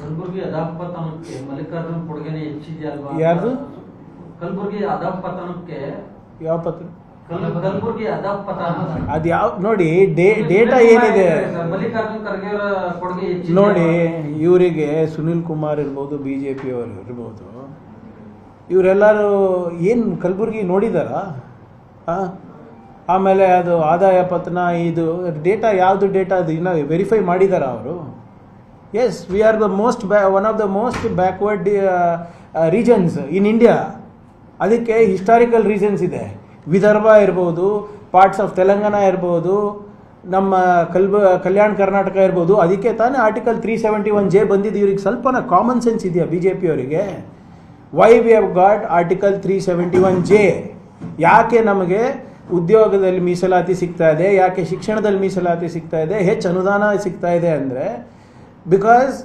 ಕಲಬುರಗಿ ಅಧಃಪತನಕ್ಕೆ ಮಲ್ಲಿಕಾರ್ಜುನ್ ಕೊಡುಗೆನೆ ಹೆಚ್ಚಿದೆ ಅಲ್ವಾ? ಯಾರ್ದು? ಕಲಬುರಗಿ ಅಧಃಪತನಕ್ಕೆ ಯಾವ ಪತ್ರ? ಕಲಬುರಗಿ ಅಧಃಪತನ ಅದು ಯಾವ ನೋಡಿ, ಡೇಟಾ ಏನಿದೆ ಮಲ್ಲಿಕಾರ್ಜುನ್ ಖರ್ಗೆ ಅವರ ಕೊಡುಗೆ ಹೆಚ್ಚಿದೆ ನೋಡಿ. ಇವರಿಗೆ ಸುನಿಲ್ ಕುಮಾರ್ ಇರ್ಬೋದು, BJP ಅವರು ಇರ್ಬೋದು, ಇವರೆಲ್ಲರೂ ಏನು ಕಲಬುರಗಿ ನೋಡಿದಾರಾ? ಆಮೇಲೆ ಅದು ಆದಾಯ ಪತನ, ಇದು ಡೇಟಾ ಯಾವುದು ಡೇಟಾ ಅದು ಇನ್ನೂ ವೆರಿಫೈ ಮಾಡಿದಾರಾ ಅವರು? Yes, we are the one of the most backward regions in India. ಅದಕ್ಕೆ ಹಿಸ್ಟಾರಿಕಲ್ ರೀಸನ್ಸ್ ಇದೆ. ವಿದರ್ಭ ಇರ್ಬೋದು, ಪಾರ್ಟ್ಸ್ ಆಫ್ ತೆಲಂಗಾಣ ಇರ್ಬೋದು, ನಮ್ಮ ಕಲ್ಯಾಣ ಕರ್ನಾಟಕ ಇರ್ಬೋದು. ಅದಕ್ಕೆ ತಾನೇ ಆರ್ಟಿಕಲ್ 371J ಬಂದಿದ್ದು. ಇವ್ರಿಗೆ ಸ್ವಲ್ಪನ ಕಾಮನ್ ಸೆನ್ಸ್ ಇದೆಯಾ BJP ಅವರಿಗೆ? Why we have got article 371J? ಯಾಕೆ ನಮಗೆ ಉದ್ಯೋಗದಲ್ಲಿ ಮೀಸಲಾತಿ ಸಿಗ್ತಾ ಇದೆ, ಯಾಕೆ ಶಿಕ್ಷಣದಲ್ಲಿ ಮೀಸಲಾತಿ ಸಿಗ್ತಾ ಇದೆ, ಹೆಚ್ಚು ಅನುದಾನ ಸಿಗ್ತಾ ಇದೆ ಅಂದರೆ ಬಿಕಾಸ್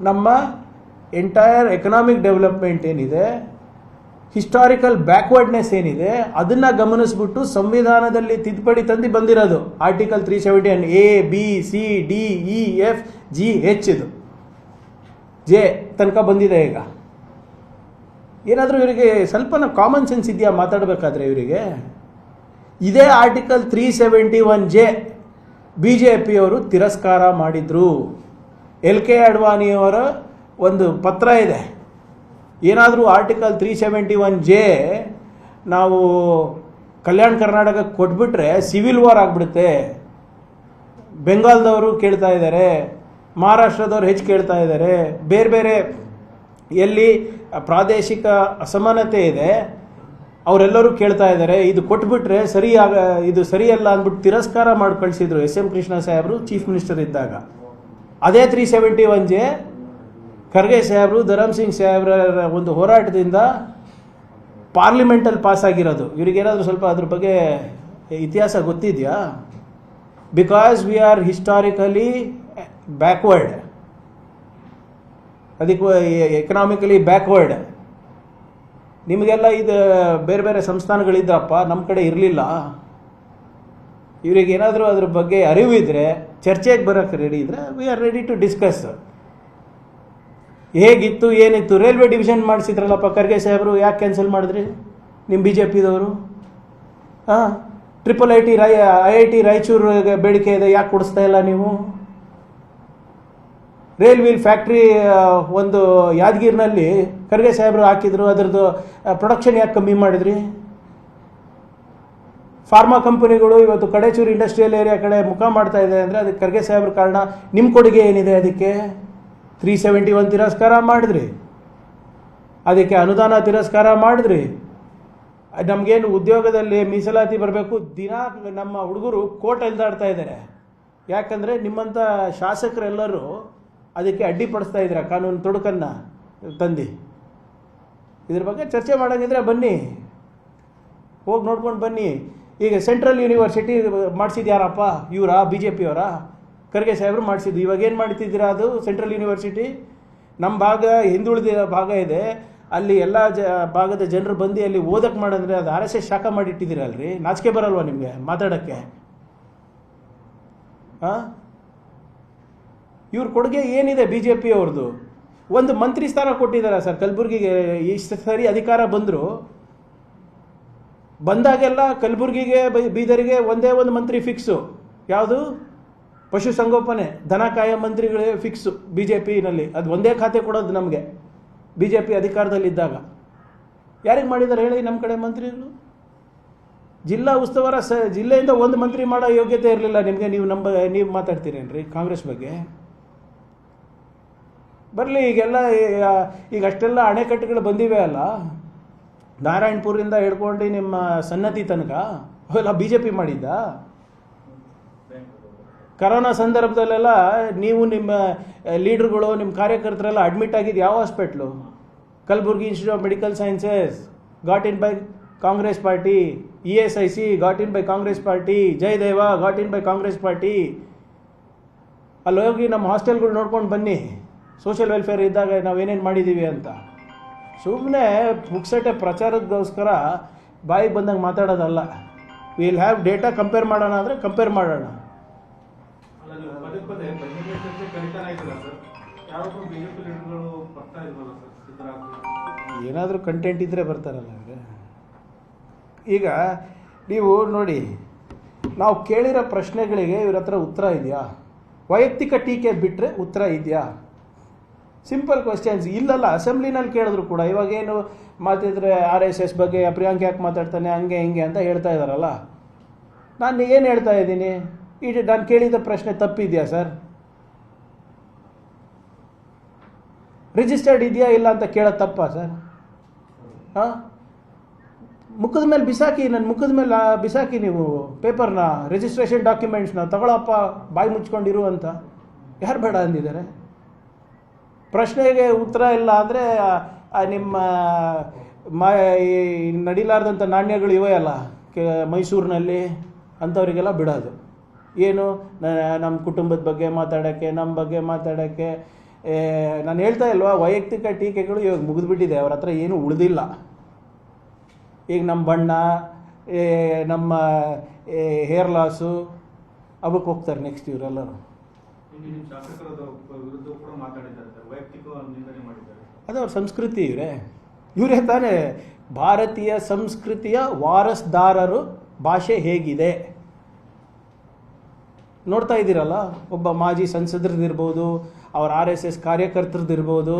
ನಮ್ಮ ಎಂಟೈರ್ ಎಕನಾಮಿಕ್ ಡೆವಲಪ್ಮೆಂಟ್ ಏನಿದೆ, ಹಿಸ್ಟಾರಿಕಲ್ ಬ್ಯಾಕ್ವರ್ಡ್ನೆಸ್ ಏನಿದೆ, ಅದನ್ನು ಗಮನಿಸ್ಬಿಟ್ಟು ಸಂವಿಧಾನದಲ್ಲಿ ತಿದ್ದುಪಡಿ ತಂದು ಬಂದಿರೋದು article 371 A B C D E F G H ಇದು J ತನಕ ಬಂದಿದೆ. ಈಗ ಏನಾದರೂ ಇವರಿಗೆ ಸ್ವಲ್ಪನ ಕಾಮನ್ ಸೆನ್ಸ್ ಇದೆಯಾ ಮಾತಾಡಬೇಕಾದ್ರೆ? ಇವರಿಗೆ ಇದೇ ಆರ್ಟಿಕಲ್ 371J BJP ಅವರು ತಿರಸ್ಕಾರ ಮಾಡಿದರು. LK ಅಡ್ವಾಣಿಯವರ ಒಂದು ಪತ್ರ ಇದೆ. ಏನಾದರೂ ಆರ್ಟಿಕಲ್ 371J ನಾವು ಕಲ್ಯಾಣ ಕರ್ನಾಟಕಕ್ಕೆ ಕೊಟ್ಬಿಟ್ರೆ ಸಿವಿಲ್ ವಾರ್ ಆಗಿಬಿಡುತ್ತೆ. ಬೆಂಗಾಲ್ದವರು ಕೇಳ್ತಾ ಇದ್ದಾರೆ, ಮಹಾರಾಷ್ಟ್ರದವ್ರು ಹೆಚ್ಚು ಕೇಳ್ತಾ ಇದ್ದಾರೆ, ಬೇರೆ ಬೇರೆ ಎಲ್ಲಿ ಪ್ರಾದೇಶಿಕ ಅಸಮಾನತೆ ಇದೆ ಅವರೆಲ್ಲರೂ ಕೇಳ್ತಾ ಇದ್ದಾರೆ. ಇದು ಕೊಟ್ಬಿಟ್ರೆ ಇದು ಸರಿಯಲ್ಲ ಅಂದ್ಬಿಟ್ಟು ತಿರಸ್ಕಾರ ಮಾಡಿ ಕಳಿಸಿದ್ರು SM ಕೃಷ್ಣ ಸಾಹೇಬರು ಚೀಫ್ ಮಿನಿಸ್ಟರ್ ಇದ್ದಾಗ. ಅದೇ 371J ಖರ್ಗೆ ಸಾಹೇಬರು, ಧರಮ್ ಸಿಂಗ್ ಸಾಹೇಬ್ರ ಒಂದು ಹೋರಾಟದಿಂದ ಪಾರ್ಲಿಮೆಂಟಲ್ಲಿ ಪಾಸ್ ಆಗಿರೋದು. ಇವರಿಗೇನಾದರೂ ಸ್ವಲ್ಪ ಅದ್ರ ಬಗ್ಗೆ ಇತಿಹಾಸ ಗೊತ್ತಿದೆಯಾ? Because we are historically backward, ಅದಕ್ಕೆ ಎಕನಾಮಿಕಲಿ ಬ್ಯಾಕ್ವರ್ಡ್. ನಿಮಗೆಲ್ಲ ಇದು ಬೇರೆ ಬೇರೆ ಸಂಸ್ಥಾನಗಳಿದ್ರಪ್ಪ, ನಮ್ಮ ಕಡೆ ಇರಲಿಲ್ಲ. ಇವರಿಗೇನಾದರೂ ಅದ್ರ ಬಗ್ಗೆ ಅರಿವಿದ್ರೆ, ಚರ್ಚೆಗೆ ಬರೋಕ್ಕೆ ರೆಡಿ ಇದ್ರೆ, we are ready to discuss. ಹೇಗಿತ್ತು ಏನಿತ್ತು? ರೈಲ್ವೆ ಡಿವಿಷನ್ ಮಾಡಿಸಿದ್ರಲ್ಲಪ್ಪ ಖರ್ಗೆ ಸಾಹೇಬರು, ಯಾಕೆ ಕ್ಯಾನ್ಸಲ್ ಮಾಡಿದ್ರಿ ನಿಮ್ಮ BJPದವರು? IIT ರಾಯಚೂರು ಬೇಡಿಕೆ ಇದೆ, ಯಾಕೆ ಕೊಡಿಸ್ತಾ ಇಲ್ಲ ನೀವು? ರೈಲ್ ವೀಲ್ ಫ್ಯಾಕ್ಟ್ರಿ ಒಂದು ಯಾದಗಿರಿನಲ್ಲಿ ಖರ್ಗೆ ಸಾಹೇಬರು ಹಾಕಿದ್ರು, ಅದರದ್ದು ಪ್ರೊಡಕ್ಷನ್ ಯಾಕೆ ಕಮ್ಮಿ ಮಾಡಿದ್ರಿ? ಫಾರ್ಮಾ ಕಂಪನಿಗಳು ಇವತ್ತು ಕಡೇಚೂರು ಇಂಡಸ್ಟ್ರಿಯಲ್ ಏರಿಯಾ ಕಡೆ ಮುಖ ಮಾಡ್ತಾ ಇದೆ ಅಂದರೆ ಅದಕ್ಕೆ ಖರ್ಗೆ ಸಾಹೇಬ್ರ ಕಾರಣ. ನಿಮ್ಮ ಕೊಡುಗೆ ಏನಿದೆ? ಅದಕ್ಕೆ 371 ತಿರಸ್ಕಾರ ಮಾಡಿದ್ರಿ, ಅದಕ್ಕೆ ಅನುದಾನ ತಿರಸ್ಕಾರ ಮಾಡಿದ್ರಿ. ನಮಗೇನು ಉದ್ಯೋಗದಲ್ಲಿ ಮೀಸಲಾತಿ ಬರಬೇಕು, ದಿನ ನಮ್ಮ ಹುಡುಗರು ಕೋರ್ಟ್ ಎಲ್ದಾಡ್ತಾ ಇದ್ದಾರೆ. ಯಾಕಂದರೆ ನಿಮ್ಮಂಥ ಶಾಸಕರೆಲ್ಲರೂ ಅದಕ್ಕೆ ಅಡ್ಡಿಪಡಿಸ್ತಾ ಇದ್ದೀರಾ, ಕಾನೂನು ತೊಡಕನ್ನು ತಂದು. ಇದ್ರ ಬಗ್ಗೆ ಚರ್ಚೆ ಮಾಡೋಂಗಿದ್ರೆ ಬನ್ನಿ, ಹೋಗಿ ನೋಡ್ಕೊಂಡು ಬನ್ನಿ. ಈಗ ಸೆಂಟ್ರಲ್ ಯೂನಿವರ್ಸಿಟಿ ಮಾಡಿಸಿದ್ದು ಯಾರಪ್ಪ? ಇವರಾ? BJPಯವರಾ? ಖರ್ಗೆ ಸಾಹೇಬರು ಮಾಡಿಸಿದ್ದು. ಇವಾಗ ಏನು ಮಾಡ್ತಿದ್ದೀರಾ? ಅದು ಸೆಂಟ್ರಲ್ ಯೂನಿವರ್ಸಿಟಿ ನಮ್ಮ ಭಾಗ ಹಿಂದುಳಿದ ಭಾಗ ಇದೆ, ಅಲ್ಲಿ ಎಲ್ಲ ಭಾಗದ ಜನರು ಬಂದು ಅಲ್ಲಿ ಓದಕ್ಕೆ ಮಾಡಿದ್ರೆ ಅದು RSS ಶಾಖ ಮಾಡಿಟ್ಟಿದ್ದೀರಲ್ರಿ. ನಾಚಿಕೆ ಬರಲ್ವಾ ನಿಮಗೆ ಮಾತಾಡೋಕ್ಕೆ? ಇವ್ರ ಕೊಡುಗೆ ಏನಿದೆ BJP ಅವ್ರದ್ದು? ಒಂದು ಮಂತ್ರಿ ಸ್ಥಾನ ಕೊಟ್ಟಿದ್ದಾರೆ ಸರ್ ಕಲಬುರಗಿಗೆ. ಇಷ್ಟು ಸರಿ ಅಧಿಕಾರ ಬಂದಾಗೆಲ್ಲ ಕಲಬುರಗಿಗೆ ಬೀದರಿಗೆ ಒಂದೇ ಒಂದು ಮಂತ್ರಿ ಫಿಕ್ಸು. ಯಾವುದು? ಪಶುಸಂಗೋಪನೆ, ದನ ಕಾಯ ಮಂತ್ರಿಗಳೇ ಫಿಕ್ಸು BJPನಲ್ಲಿ. ಅದು ಒಂದೇ ಖಾತೆ ಕೊಡೋದು ನಮಗೆ BJP ಅಧಿಕಾರದಲ್ಲಿದ್ದಾಗ. ಯಾರಿಗೆ ಮಾಡಿದ್ದಾರೆ ಹೇಳಿ? ನಮ್ಮ ಕಡೆ ಮಂತ್ರಿಗಳು. ಜಿಲ್ಲಾ ಉಸ್ತುವಾರ ಜಿಲ್ಲೆಯಿಂದ ಒಂದು ಮಂತ್ರಿ ಮಾಡೋ ಯೋಗ್ಯತೆ ಇರಲಿಲ್ಲ ನಿಮಗೆ. ನೀವು ಮಾತಾಡ್ತೀರೇನ್ರಿ ಕಾಂಗ್ರೆಸ್ ಬಗ್ಗೆ? ಬರಲಿ, ಈಗ ಅಷ್ಟೆಲ್ಲ ಅಣೆಕಟ್ಟುಗಳು ಬಂದಿವೆ ಅಲ್ಲ, ನಾರಾಯಣಪುರದಿಂದ ಹಿಡ್ಕೊಂಡು ನಿಮ್ಮ ಸನ್ನತಿ ತನಕ ಅವೆಲ್ಲ BJP ಮಾಡಿದ್ದ. ಕರೋನಾ ಸಂದರ್ಭದಲ್ಲೆಲ್ಲ ನೀವು ನಿಮ್ಮ ಲೀಡರ್ಗಳು, ನಿಮ್ಮ ಕಾರ್ಯಕರ್ತರೆಲ್ಲ ಅಡ್ಮಿಟ್ ಆಗಿದ್ದು ಯಾವ hospital? Kalaburagi institute of medical sciences got in by Congress party, ESIC got in by Congress party, Jayadeva got in by Congress party. ಅಲ್ಲಿ ಹೋಗಿ ನಮ್ಮ ಹಾಸ್ಟೆಲ್ಗಳು ನೋಡ್ಕೊಂಡು ಬನ್ನಿ, ಸೋಷಿಯಲ್ ವೆಲ್ಫೇರ್ ಇದ್ದಾಗ ನಾವೇನೇನು ಮಾಡಿದ್ದೀವಿ ಅಂತ. ಸುಮ್ಮನೆ ಪುಕ್ಸಟೆ ಪ್ರಚಾರಕ್ಕೋಸ್ಕರ ಬಾಯಿಗೆ ಬಂದಂಗೆ ಮಾತಾಡೋದಲ್ಲ. ವಿಲ್ ಹ್ಯಾವ್ ಡೇಟಾ ಕಂಪೇರ್ ಮಾಡೋಣ ಅಂದರೆ ಕಂಪೇರ್ ಮಾಡೋಣ. ಯಾವಾಗಲೂ ಬಿಜೆಪಿ ಲೀಡರ್ಗಳು ಬರ್ತಾ ಇಲ್ವಲ್ಲ ಸರ್ ಸಿದ್ದರಾಮಯ್ಯ? ಏನಾದರೂ ಕಂಟೆಂಟ್ ಇದ್ದರೆ ಬರ್ತಾರಲ್ಲ ಇವರು. ಈಗ ನೀವು ನೋಡಿ, ನಾವು ಕೇಳಿರೋ ಪ್ರಶ್ನೆಗಳಿಗೆ ಇವ್ರ ಹತ್ರ ಉತ್ತರ ಇದೆಯಾ? ವೈಯಕ್ತಿಕ ಟೀಕೆ ಬಿಟ್ಟರೆ ಉತ್ತರ ಇದೆಯಾ? ಸಿಂಪಲ್ ಕ್ವಶನ್ಸ್ ಇಲ್ಲಲ್ಲ. ಅಸೆಂಬ್ಲಿನಲ್ಲಿ ಕೇಳಿದ್ರು ಕೂಡ ಇವಾಗೇನು ಮಾತಿದ್ರೆ RSS ಬಗ್ಗೆ ಪ್ರಿಯಾಂಕ್ ಯಾಕೆ ಮಾತಾಡ್ತಾನೆ ಹಂಗೆ ಹಿಂಗೆ ಅಂತ ಹೇಳ್ತಾ ಇದ್ದಾರಲ್ಲ. ನಾನು ಏನು ಹೇಳ್ತಾ ಇದ್ದೀನಿ? ನಾನು ಕೇಳಿದ ಪ್ರಶ್ನೆ ತಪ್ಪಿದೆಯಾ ಸರ್? ರಿಜಿಸ್ಟರ್ಡ್ ಇದೆಯಾ ಇಲ್ಲ ಅಂತ ಕೇಳೋದು ತಪ್ಪಾ ಸರ್? ಹಾಂ, ಮುಖದ ಮೇಲೆ ಬಿಸಾಕಿ, ನನ್ನ ಮುಖದ ಮೇಲೆ ಬಿಸಾಕಿ ನೀವು ಪೇಪರ್ನ, ರಿಜಿಸ್ಟ್ರೇಷನ್ ಡಾಕ್ಯುಮೆಂಟ್ಸ್ನ ತಗೊಳಪ್ಪ, ಬಾಯಿ ಮುಚ್ಕೊಂಡಿರು ಅಂತ ಯಾರು ಬೇಡ ಅಂದಿದ್ದಾರೆ? ಪ್ರಶ್ನೆಗೆ ಉತ್ತರ ಇಲ್ಲ ಅಂದರೆ ನಿಮ್ಮ ಈ ನಡಿಲಾರ್ದಂಥ ನಾಣ್ಯಗಳು ಇವೇ ಅಲ್ಲ ಮೈಸೂರಿನಲ್ಲಿ, ಅಂಥವರಿಗೆಲ್ಲ ಬಿಡೋದು. ಏನು ನಮ್ಮ ಕುಟುಂಬದ ಬಗ್ಗೆ ಮಾತಾಡೋಕ್ಕೆ, ನಮ್ಮ ಬಗ್ಗೆ ಮಾತಾಡೋಕ್ಕೆ. ನಾನು ಹೇಳ್ತಾ ಇಲ್ವಾ, ವೈಯಕ್ತಿಕ ಟೀಕೆಗಳು ಇವಾಗ ಮುಗಿದ್ಬಿಟ್ಟಿದೆ, ಅವ್ರ ಹತ್ರ ಏನೂ ಉಳಿದಿಲ್ಲ. ಈಗ ನಮ್ಮ ಬಣ್ಣ, ನಮ್ಮ ಹೇರ್ ಲಾಸು ಅವಕ್ಕೆ ಹೋಗ್ತಾರೆ ನೆಕ್ಸ್ಟ್ ಇವರೆಲ್ಲರೂ. ನಿಮ್ಮ ಶಾಸಕರ ವಿರುದ್ಧ ಕೂಡ ಮಾತಾಡಿದ್ದಾರೆ ಸರ್, ವೈಯಕ್ತಿಕ ನಿಂದನೆ ಮಾಡಿದ್ದಾರೆ. ಅದು ಅವ್ರ ಸಂಸ್ಕೃತಿ. ಇವರೇ ತಾನೇ ಭಾರತೀಯ ಸಂಸ್ಕೃತಿಯ ವಾರಸ್ದಾರರು. ಭಾಷೆ ಹೇಗಿದೆ ನೋಡ್ತಾ ಇದ್ದೀರಲ್ಲ. ಒಬ್ಬ ಮಾಜಿ ಸಂಸದರದಿರ್ಬೋದು, ಅವ್ರ RSS ಕಾರ್ಯಕರ್ತರದಿರ್ಬೋದು.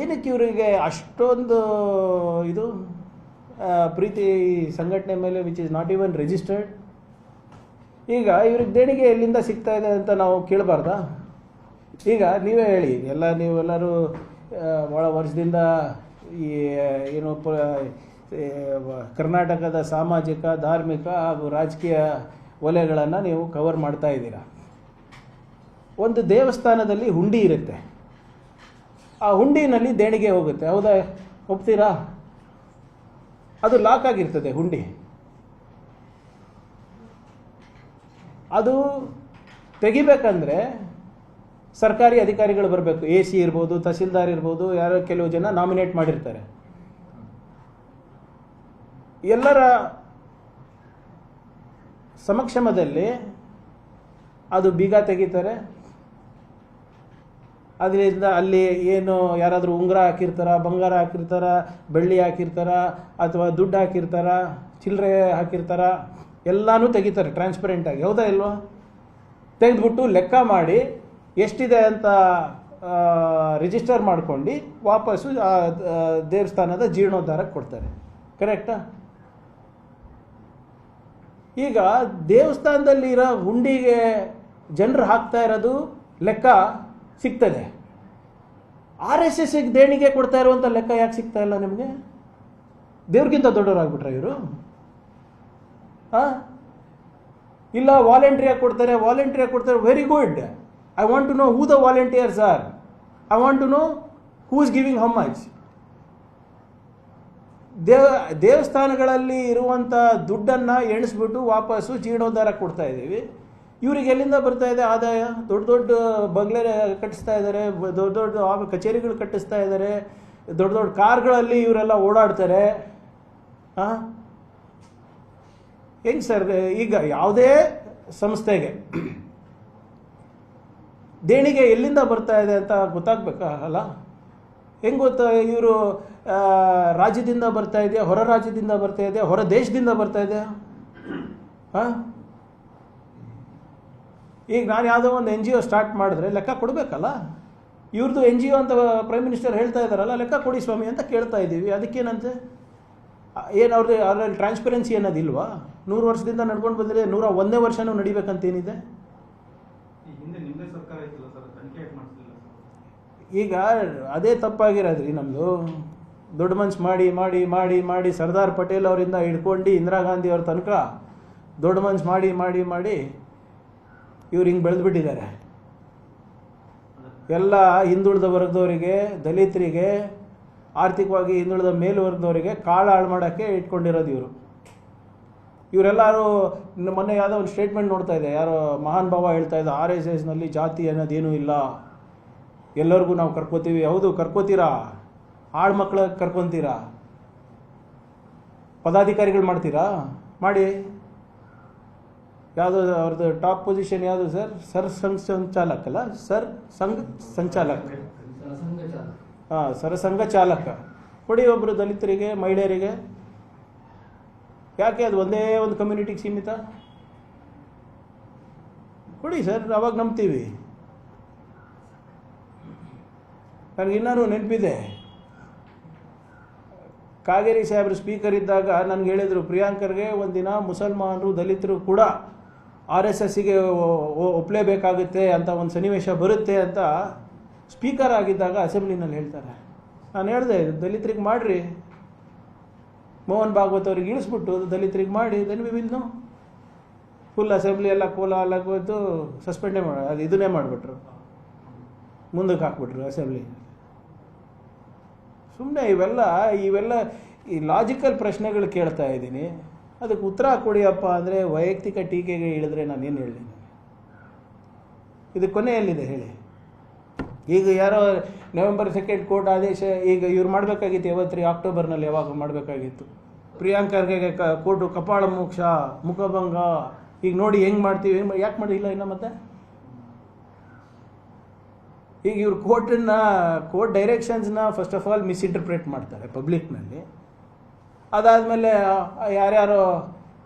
ಏನಕ್ಕೆ ಇವರಿಗೆ ಅಷ್ಟೊಂದು ಇದು ಪ್ರೀತಿ ಸಂಘಟನೆ ಮೇಲೆ, which is not even registered? ಈಗ ಇವ್ರಿಗೆ ದೇಣಿಗೆ ಎಲ್ಲಿಂದ ಸಿಗ್ತಾ ಇದೆ ಅಂತ ನಾವು ಕೇಳಬಾರ್ದಾ? ಈಗ ನೀವೇ ಹೇಳಿ, ನೀವೆಲ್ಲರೂ ಭಾಳ ವರ್ಷದಿಂದ ಈ ಏನು ಕರ್ನಾಟಕದ ಸಾಮಾಜಿಕ, ಧಾರ್ಮಿಕ ಹಾಗೂ ರಾಜಕೀಯ ವಲಯಗಳನ್ನು ನೀವು ಕವರ್ ಮಾಡ್ತಾ ಇದ್ದೀರಾ. ಒಂದು ದೇವಸ್ಥಾನದಲ್ಲಿ ಹುಂಡಿ ಇರುತ್ತೆ, ಆ ಹುಂಡಿನಲ್ಲಿ ದೇಣಿಗೆ ಹೋಗುತ್ತೆ, ಹೌದಾ? ಒಪ್ತೀರಾ? ಅದು ಲಾಕ್ ಆಗಿರ್ತದೆ ಹುಂಡಿ. ಅದು ತೆಗಿಬೇಕಂದ್ರೆ ಸರ್ಕಾರಿ ಅಧಿಕಾರಿಗಳು ಬರಬೇಕು. AC ಇರ್ಬೋದು, ತಹಸೀಲ್ದಾರ್ ಇರ್ಬೋದು, ಯಾರೋ ಕೆಲವು ಜನ ನಾಮಿನೇಟ್ ಮಾಡಿರ್ತಾರೆ. ಎಲ್ಲರ ಸಮಕ್ಷಮದಲ್ಲಿ ಅದು ಬೀಗ ತೆಗಿತಾರೆ. ಅದರಿಂದ ಅಲ್ಲಿ ಏನು ಯಾರಾದರೂ ಉಂಗುರ ಹಾಕಿರ್ತಾರ, ಬಂಗಾರ ಹಾಕಿರ್ತಾರ, ಬೆಳ್ಳಿ ಹಾಕಿರ್ತಾರ, ಅಥವಾ ದುಡ್ಡು ಹಾಕಿರ್ತಾರ, ಚಿಲ್ಲರೆ ಹಾಕಿರ್ತಾರ, ಎಲ್ಲನೂ ತೆಗಿತಾರೆ ಟ್ರಾನ್ಸ್ಪರೆಂಟಾಗಿ, ಹೌದಾ ಇಲ್ವಾ? ತೆಗೆದ್ಬಿಟ್ಟು ಲೆಕ್ಕ ಮಾಡಿ ಎಷ್ಟಿದೆ ಅಂತ ರಿಜಿಸ್ಟರ್ ಮಾಡ್ಕೊಂಡು ವಾಪಸ್ಸು ದೇವಸ್ಥಾನದ ಜೀರ್ಣೋದ್ಧಾರಕ್ಕೆ ಕೊಡ್ತಾರೆ. ಕರೆಕ್ಟಾ? ಈಗ ದೇವಸ್ಥಾನದಲ್ಲಿ ಇರೋ ಹುಂಡಿಗೆ ಜನರು ಹಾಕ್ತಾ ಇರೋದು ಲೆಕ್ಕ ಸಿಗ್ತದೆ. RSSಗೆ ದೇಣಿಗೆ ಕೊಡ್ತಾ ಇರುವಂಥ ಲೆಕ್ಕ ಯಾಕೆ ಸಿಗ್ತಾ ಇಲ್ಲ ನಿಮಗೆ? ದೇವ್ರಿಗಿಂತ ದೊಡ್ಡವರಾಗ್ಬಿಟ್ರೆ ಇವರು? ಇಲ್ಲ ವಾಲಂಟ್ರಿಯಾಗಿ ಕೊಡ್ತಾರೆ. Very good. I want to know who the volunteers are. I want to know who is giving how much. ದೇವಸ್ಥಾನಗಳಲ್ಲಿ ಇರುವಂಥ ದುಡ್ಡನ್ನು ಎಣಿಸ್ಬಿಟ್ಟು ವಾಪಸ್ಸು ಜೀರ್ಣೋದ್ಧಾರ ಕೊಡ್ತಾ ಇದ್ದೀವಿ. ಇವ್ರಿಗೆ ಎಲ್ಲಿಂದ ಬರ್ತಾ ಇದೆ ಆದಾಯ? ದೊಡ್ಡ ದೊಡ್ಡ ಬಂಗ್ಲೆ ಕಟ್ಟಿಸ್ತಾ ಇದ್ದಾರೆ, ದೊಡ್ಡ ದೊಡ್ಡ ಕಚೇರಿಗಳು ಕಟ್ಟಿಸ್ತಾ ಇದ್ದಾರೆ, ದೊಡ್ಡ ದೊಡ್ಡ ಕಾರ್ಗಳಲ್ಲಿ ಇವರೆಲ್ಲ ಓಡಾಡ್ತಾರೆ. ಹೆಂಗೆ ಸರ್? ಈಗ ಯಾವುದೇ ಸಂಸ್ಥೆಗೆ ದೇಣಿಗೆ ಎಲ್ಲಿಂದ ಬರ್ತಾ ಇದೆ ಅಂತ ಗೊತ್ತಾಗಬೇಕಲ್ಲ? ಹೆಂಗೆ ಗೊತ್ತಾ? ಇವರು ರಾಜ್ಯದಿಂದ ಬರ್ತಾ ಇದೆಯಾ, ಹೊರ ರಾಜ್ಯದಿಂದ ಬರ್ತಾ ಇದೆಯಾ, ಹೊರ ದೇಶದಿಂದ ಬರ್ತಾ ಇದೆಯಾ? ಈಗ ನಾನು ಯಾವುದೋ ಒಂದು NGO ಸ್ಟಾರ್ಟ್ ಮಾಡಿದ್ರೆ ಲೆಕ್ಕ ಕೊಡಬೇಕಲ್ಲ? ಇವ್ರದ್ದು NGO ಅಂತ ಪ್ರೈಮ್ ಮಿನಿಸ್ಟರ್ ಹೇಳ್ತಾ ಇದ್ದಾರಲ್ಲ, ಲೆಕ್ಕ ಕೊಡಿ ಸ್ವಾಮಿ ಅಂತ ಕೇಳ್ತಾ ಇದ್ದೀವಿ. ಅದಕ್ಕೇನಂತೆ? ಏನು ಅವ್ರಲ್ಲಿ ಟ್ರಾನ್ಸ್ಪರೆನ್ಸಿ ಅನ್ನೋದಿಲ್ವಾ? 100 ವರ್ಷದಿಂದ ನಡ್ಕೊಂಡು ಬಂದರೆ 101ನೇ ವರ್ಷನೂ ನಡಿಬೇಕಂತೇನಿದೆ? ಈಗ ಅದೇ ತಪ್ಪಾಗಿರೋದ್ರಿ ನಮ್ಮದು. ದೊಡ್ಡ ಮನ್ಸು ಮಾಡಿ ಮಾಡಿ ಮಾಡಿ ಮಾಡಿ ಸರ್ದಾರ್ ಪಟೇಲ್ ಅವರಿಂದ ಹಿಡ್ಕೊಂಡು ಇಂದಿರಾ ಗಾಂಧಿ ಅವ್ರ ತನಕ ದೊಡ್ಡ ಮನ್ಸು ಮಾಡಿ ಮಾಡಿ ಮಾಡಿ ಇವ್ರು ಹಿಂಗೆ ಬೆಳೆದ್ಬಿಟ್ಟಿದ್ದಾರೆ. ಎಲ್ಲ ಹಿಂದುಳಿದ ವರ್ಗದವರಿಗೆ, ದಲಿತರಿಗೆ, ಆರ್ಥಿಕವಾಗಿ ಹಿಂದುಳಿದ ಮೇಲ್ವರ್ಗದವರಿಗೆ ಕಾಳು ಹಾಳು ಮಾಡೋಕ್ಕೆ ಇಟ್ಕೊಂಡಿರೋದು ಇವರು. ಇವರೆಲ್ಲರೂ ಮೊನ್ನೆ ಯಾವುದೋ ಒಂದು ಸ್ಟೇಟ್ಮೆಂಟ್ ನೋಡ್ತಾ ಇದೆ, ಯಾರೋ ಮಹಾನ್ ಭಾವ ಹೇಳ್ತಾ ಇದ್ದ, RSSನಲ್ಲಿ ಜಾತಿ ಅನ್ನೋದೇನೂ ಇಲ್ಲ, ಎಲ್ಲರಿಗೂ ನಾವು ಕರ್ಕೋತೀವಿ. ಹೌದು, ಕರ್ಕೋತೀರಾ? ಆಳು ಮಕ್ಕಳಿಗೆ ಕರ್ಕೊತೀರಾ? ಪದಾಧಿಕಾರಿಗಳು ಮಾಡ್ತೀರಾ? ಮಾಡಿ. ಯಾವುದು ಅವ್ರದ್ದು ಟಾಪ್ ಪೊಸಿಷನ್ ಯಾವುದು ಸರ್? ಸರ್ ಸಂಘ ಸಂಚಾಲಕ ಅಲ್ಲ, ಸರ್ ಸಂಘ ಸಂಚಾಲಕ, ಸಂಘ ಚಾಲಕ. ಹಾಂ, ಸರಸಂಘ ಚಾಲಕ. ಕೊಡಿ ಒಬ್ಬರು ದಲಿತರಿಗೆ, ಮಹಿಳೆಯರಿಗೆ. ಯಾಕೆ ಅದು ಒಂದೇ ಒಂದು ಕಮ್ಯುನಿಟಿಗೆ ಸೀಮಿತ? ಕೊಡಿ ಸರ್, ಅವಾಗ ನಂಬ್ತೀವಿ. ನನಗಿನ್ನೂ ನೆನಪಿದೆ, ಕಾಗೇರಿ ಸಾಹೇಬರು ಸ್ಪೀಕರ್ ಇದ್ದಾಗ ನನಗೆ ಹೇಳಿದರು, ಪ್ರಿಯಾಂಕರ್ಗೆ ಒಂದಿನ ಮುಸಲ್ಮಾನರು ದಲಿತರು ಕೂಡ RSSಗೆ ಒಪ್ಪಲೇಬೇಕಾಗುತ್ತೆ ಅಂತ ಒಂದು ಸನ್ನಿವೇಶ ಬರುತ್ತೆ ಅಂತ ಸ್ಪೀಕರ್ ಆಗಿದ್ದಾಗ ಅಸೆಂಬ್ಲಿನಲ್ಲಿ ಹೇಳ್ತಾರೆ. ನಾನು ಹೇಳಿದೆ, ದಲಿತರಿಗೆ ಮಾಡಿರಿ, ಮೋಹನ್ ಭಾಗವತ್ ಅವ್ರಿಗೆ ಇಳಿಸ್ಬಿಟ್ಟು ದಲಿತರಿಗೆ ಮಾಡಿ, then we will know. Full assembly ಎಲ್ಲ ಕೋಲ ಹೋಯ್ತು, ಸಸ್ಪೆಂಡೇ ಅದು ಇದನ್ನೇ ಮಾಡಿಬಿಟ್ರು, ಮುಂದಕ್ಕೆ ಹಾಕ್ಬಿಟ್ರು ಅಸೆಂಬ್ಲಿ. ಸುಮ್ಮನೆ ಇವೆಲ್ಲ ಈ ಲಾಜಿಕಲ್ ಪ್ರಶ್ನೆಗಳು ಕೇಳ್ತಾ ಇದ್ದೀನಿ, ಅದಕ್ಕೆ ಉತ್ತರ ಕೊಡಿಯಪ್ಪ ಅಂದರೆ ವೈಯಕ್ತಿಕ ಟೀಕೆಗೆ ಇಳಿದ್ರೆ ನಾನೇನು ಹೇಳಿ? ಇದು ಕೊನೆಯಲ್ಲಿದೆ ಹೇಳಿ. ಈಗ ಯಾರೋ November 2 ಕೋರ್ಟ್ ಆದೇಶ, ಈಗ ಇವ್ರು ಮಾಡಬೇಕಾಗಿತ್ತು ಯಾವತ್ತು ರೀ? ಅಕ್ಟೋಬರ್ನಲ್ಲಿ ಯಾವಾಗ ಮಾಡಬೇಕಾಗಿತ್ತು? ಪ್ರಿಯಾಂಕರ್ಗೆ ಕೋರ್ಟು ಕಪಾಳ ಮೋಕ್ಷ, ಮುಖಭಂಗ, ಈಗ ನೋಡಿ ಹೆಂಗೆ ಮಾಡ್ತೀವಿ, ಯಾಕೆ ಮಾಡಿಲ್ಲ ಇನ್ನು? ಮತ್ತೆ ಈಗ ಇವ್ರು ಕೋರ್ಟ್ ಡೈರೆಕ್ಷನ್ಸ್ನ ಫಸ್ಟ್ ಆಫ್ ಆಲ್ ಮಿಸ್ಇಂಟರ್ಪ್ರೇಟ್ ಮಾಡ್ತಾರೆ ಪಬ್ಲಿಕ್ನಲ್ಲಿ. ಅದಾದಮೇಲೆ ಯಾರ್ಯಾರೋ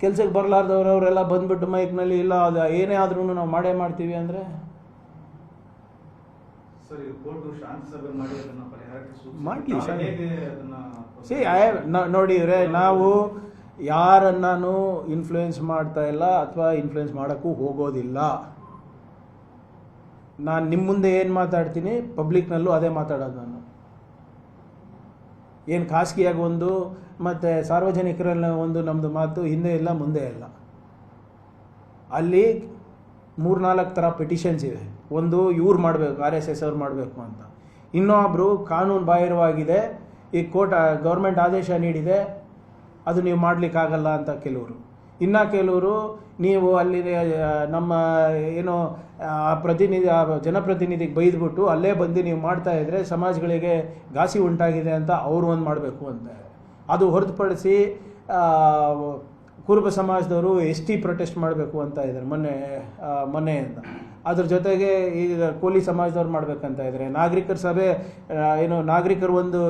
ಕೆಲಸಕ್ಕೆ ಬರಲಾರ್ದವ್ರು ಅವರೆಲ್ಲ ಬಂದ್ಬಿಟ್ಟು ಮೈಕ್ನಲ್ಲಿ ಇಲ್ಲ ಅದು ಏನೇ ಆದ್ರೂ ನಾವು ಮಾಡೇ ಮಾಡ್ತೀವಿ ಅಂದರೆ ಮಾಡಲಿ. ನೋಡಿ ಇವರೇ, ನಾವು ಯಾರನ್ನು ಇನ್ಫ್ಲೂಯೆನ್ಸ್ ಮಾಡ್ತಾ ಇಲ್ಲ ಅಥವಾ ಇನ್ಫ್ಲೂಯೆನ್ಸ್ ಮಾಡೋಕ್ಕೂ ಹೋಗೋದಿಲ್ಲ. ನಾನು ನಿಮ್ಮ ಮುಂದೆ ಏನು ಮಾತಾಡ್ತೀನಿ ಪಬ್ಲಿಕ್ನಲ್ಲೂ ಅದೇ ಮಾತಾಡೋದು. ನಾನು ಏನು ಖಾಸಗಿಯಾಗಿ ಒಂದು ಮತ್ತು ಸಾರ್ವಜನಿಕರಲ್ಲಿ ಒಂದು ನಮ್ಮದು ಮಾತು ಹಿಂದೆ ಇಲ್ಲ ಮುಂದೆ ಇಲ್ಲ. ಅಲ್ಲಿ 3-4 ಥರ ಪಿಟಿಷನ್ಸ್ ಇವೆ. ಒಂದು ಇವ್ರು ಮಾಡಬೇಕು, RSS ಅವ್ರು ಮಾಡಬೇಕು ಅಂತ. ಇನ್ನೊಬ್ಬರು ಕಾನೂನು ಬಾಹಿರವಾಗಿದೆ, ಈ ಗೌರ್ಮೆಂಟ್ ಆದೇಶ ನೀಡಿದೆ, ಅದು ನೀವು ಮಾಡಲಿಕ್ಕಾಗಲ್ಲ ಅಂತ ಕೆಲವರು. ಇನ್ನು ಕೆಲವರು ನೀವು ಅಲ್ಲಿ ನಮ್ಮ ಏನೋ ಜನಪ್ರತಿನಿಧಿಗೆ ಬೈದ್ಬಿಟ್ಟು ಅಲ್ಲೇ ಬಂದು ನೀವು ಮಾಡ್ತಾ ಇದ್ರೆ ಸಮಾಜಗಳಿಗೆ ಘಾಸಿ ಉಂಟಾಗಿದೆ ಅಂತ ಅವರು ಒಂದು ಮಾಡಬೇಕು ಅಂತಾರೆ. ಅದು ಹೊರತುಪಡಿಸಿ ಕುರುಬ ಸಮಾಜದವರು ST ಪ್ರೊಟೆಸ್ಟ್ ಮಾಡಬೇಕು ಅಂತ ಇದ್ದಾರೆ ಮೊನ್ನೆಯಿಂದ. ಅದ್ರ ಜೊತೆಗೆ ಈಗ ಕೋಲಿ ಸಮಾಜದವ್ರು ಮಾಡಬೇಕಂತ ಇದ್ದಾರೆ. ನಾಗರಿಕರ ಸಭೆ ನಾಗರಿಕರ ಒಂದು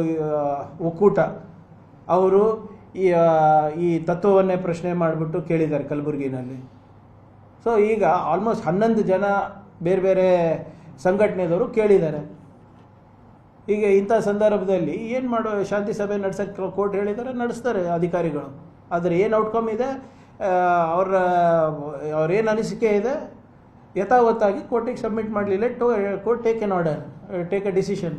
ಒಕ್ಕೂಟ ಅವರು ಈ ತತ್ವವನ್ನೇ ಪ್ರಶ್ನೆ ಮಾಡಿಬಿಟ್ಟು ಕೇಳಿದ್ದಾರೆ ಕಲಬುರಗಿನಲ್ಲಿ. ಸೊ ಈಗ ಆಲ್ಮೋಸ್ಟ್ 11 ಜನ ಬೇರೆ ಬೇರೆ ಸಂಘಟನೆದವರು ಕೇಳಿದ್ದಾರೆ. ಈಗ ಇಂಥ ಸಂದರ್ಭದಲ್ಲಿ ಏನು ಮಾಡೋ, ಶಾಂತಿ ಸಭೆ ನಡೆಸೋಕ್ಕೆ ಕೋರ್ಟ್ ಹೇಳಿದ್ದಾರೆ, ನಡೆಸ್ತಾರೆ ಅಧಿಕಾರಿಗಳು. ಆದರೆ ಏನು ಔಟ್ಕಮ್ ಇದೆ, ಅವ್ರೇನು ಅನಿಸಿಕೆ ಇದೆ ಯಥಾವತ್ತಾಗಿ ಕೋರ್ಟಿಗೆ ಸಬ್ಮಿಟ್ ಮಾಡಲಿಲ್ಲ. Court take an order, take A decision.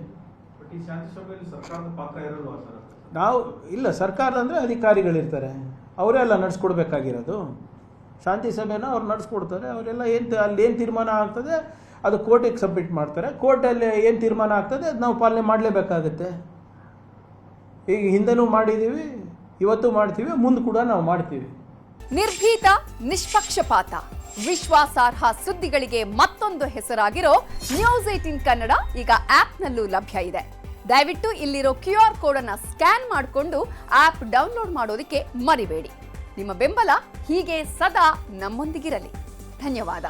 ನಾವು ಇಲ್ಲ, ಸರ್ಕಾರ ಅಂದರೆ ಅಧಿಕಾರಿಗಳಿರ್ತಾರೆ, ಅವರೇ ಎಲ್ಲ ನಡೆಸ್ಕೊಡ್ಬೇಕಾಗಿರೋದು. ಶಾಂತಿ ಸಭೆನ ಅವ್ರು ನಡೆಸ್ಕೊಡ್ತಾರೆ. ಅವರೆಲ್ಲ ಅಲ್ಲಿ ಏನು ತೀರ್ಮಾನ ಆಗ್ತದೆ ಅದು ಕೋರ್ಟಿಗೆ ಸಬ್ಮಿಟ್ ಮಾಡ್ತಾರೆ. ಕೋರ್ಟಲ್ಲಿ ಏನು ತೀರ್ಮಾನ ಆಗ್ತದೆ ಅದು ನಾವು ಪಾಲನೆ ಮಾಡಲೇಬೇಕಾಗುತ್ತೆ. ಈಗ ಹಿಂದೆನೂ ಮಾಡಿದ್ದೀವಿ, ಇವತ್ತು ಮಾಡ್ತೀವಿ, ಮುಂದೆ ಕೂಡ ನಾವು ಮಾಡ್ತೀವಿ. ನಿರ್ಭೀತ, ನಿಷ್ಪಕ್ಷಪಾತ, ವಿಶ್ವಾಸಾರ್ಹ ಸುದ್ದಿಗಳಿಗೆ ಮತ್ತೊಂದು ಹೆಸರಾಗಿರೋ News18 ಕನ್ನಡ ಈಗ ಆಪ್ನಲ್ಲೂ ಲಭ್ಯ ಇದೆ. ದಯವಿಟ್ಟು ಇಲ್ಲಿರೋ QR ಕೋಡ್ ಅನ್ನು ಸ್ಕ್ಯಾನ್ ಮಾಡಿಕೊಂಡು ಆಪ್ ಡೌನ್ಲೋಡ್ ಮಾಡೋದಕ್ಕೆ ಮರಿಬೇಡಿ. ನಿಮ್ಮ ಬೆಂಬಲ ಹೀಗೆ ಸದಾ ನಮ್ಮೊಂದಿಗಿರಲಿ. ಧನ್ಯವಾದ.